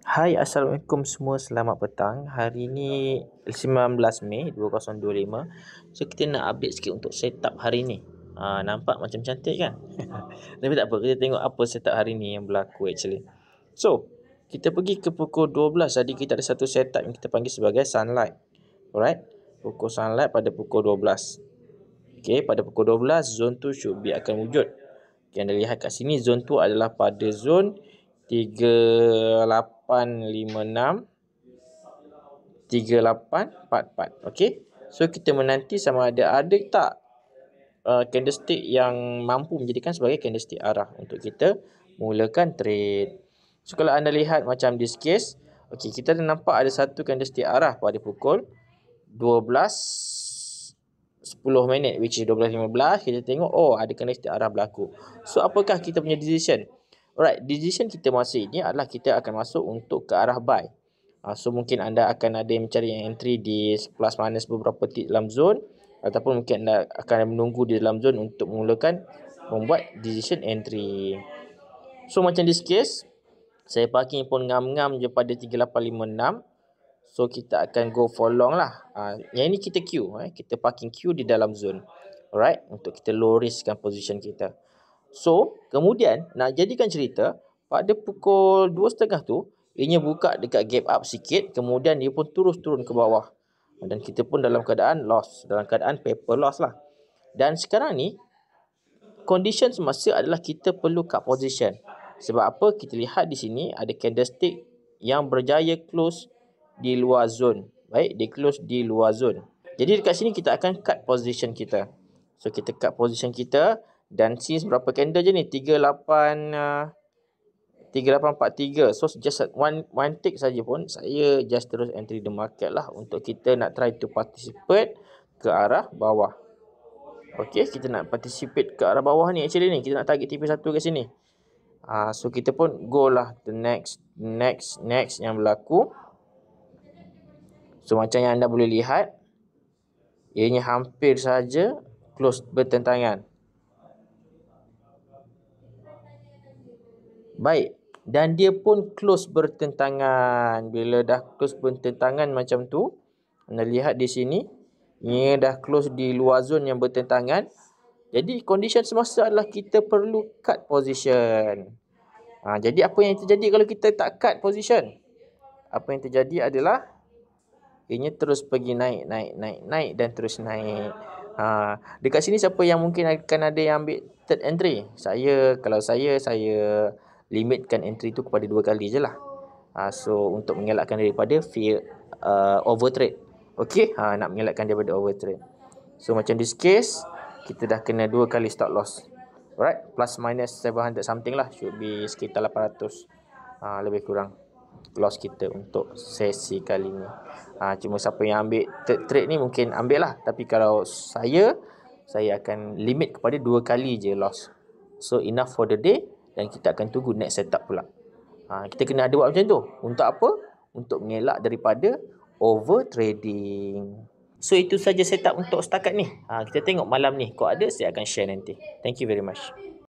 Hai, Assalamualaikum semua. Selamat petang. Hari ni 19 Mei 2025. So, kita nak update sikit untuk setup hari ni. Nampak macam cantik kan? Tapi tak apa, kita tengok apa setup hari ni yang berlaku actually. So, kita pergi ke pukul 12. Jadi, kita ada satu setup yang kita panggil sebagai sunlight. Alright? Pukul sunlight pada pukul 12. Okay, pada pukul 12, zone tu should be akan wujud. Yang anda lihat kat sini, zone tu adalah pada zone 3856 3844. Okey. So kita menanti sama ada tak candlestick yang mampu menjadikan sebagai candlestick arah untuk kita mulakan trade. So kalau anda lihat macam this case, okey, kita dah nampak ada satu candlestick arah pada pukul 12:10 which is 12:15. Kita tengok ada candlestick arah berlaku. So apakah kita punya decision? Alright, decision kita masa ini adalah kita akan masuk untuk ke arah buy. So mungkin anda akan ada yang mencari entry di plus minus beberapa tick dalam zone, ataupun mungkin anda akan menunggu di dalam zone untuk memulakan membuat decision entry. So macam this case, saya parking pun ngam-ngam je pada 3856. So kita akan go for long lah. Yang ini kita queue, kita parking queue di dalam zone. Alright, untuk kita low riskkan position kita. So, kemudian nak jadikan cerita, pada pukul 2.30 tu, ianya buka dekat gap up sikit, kemudian dia pun terus turun ke bawah. Dan kita pun dalam keadaan loss, dalam keadaan paper loss lah. Dan sekarang ni, condition semasa adalah kita perlu cut position. Sebab apa? Kita lihat di sini ada candlestick yang berjaya close di luar zone. Baik, dia close di luar zone. Jadi dekat sini kita akan cut position kita. So kita cut position kita. Dan since berapa candle je ni? 3843. So just one tick saja pun saya just terus entry the market lah, untuk kita nak try to participate ke arah bawah. Okay, kita nak participate ke arah bawah ni actually ni. Kita nak target TP1 kat sini. So kita pun go lah the next yang berlaku. So macam yang anda boleh lihat, ianya hampir saja close bertentangan. Baik, dan dia pun close bertentangan. Bila dah close bertentangan macam tu, anda lihat di sini, ia dah close di luar zone yang bertentangan. Jadi condition semasa adalah kita perlu cut position. Jadi apa yang terjadi kalau kita tak cut position? Apa yang terjadi adalah ianya terus pergi naik dan terus naik. Dekat sini siapa yang mungkin akan ada yang ambil third entry? Kalau saya limitkan entry tu kepada 2 kali je lah. So untuk mengelakkan daripada fear overtrade. Okey, nak mengelakkan daripada overtrade. So macam this case, kita dah kena 2 kali stop loss. Alright, plus minus 700 something lah, should be sekitar 800 lebih kurang loss kita untuk sesi kali ni. Cuma siapa yang ambil third trade ni mungkin ambil lah. Tapi kalau saya akan limit kepada 2 kali je loss. So enough for the day. Dan kita akan tunggu next setup pula. Kita kena ada buat macam tu. Untuk apa? Untuk mengelak daripada over trading. So itu saja setup untuk setakat ni. Kita tengok malam ni. Kalau ada, saya akan share nanti. Thank you very much.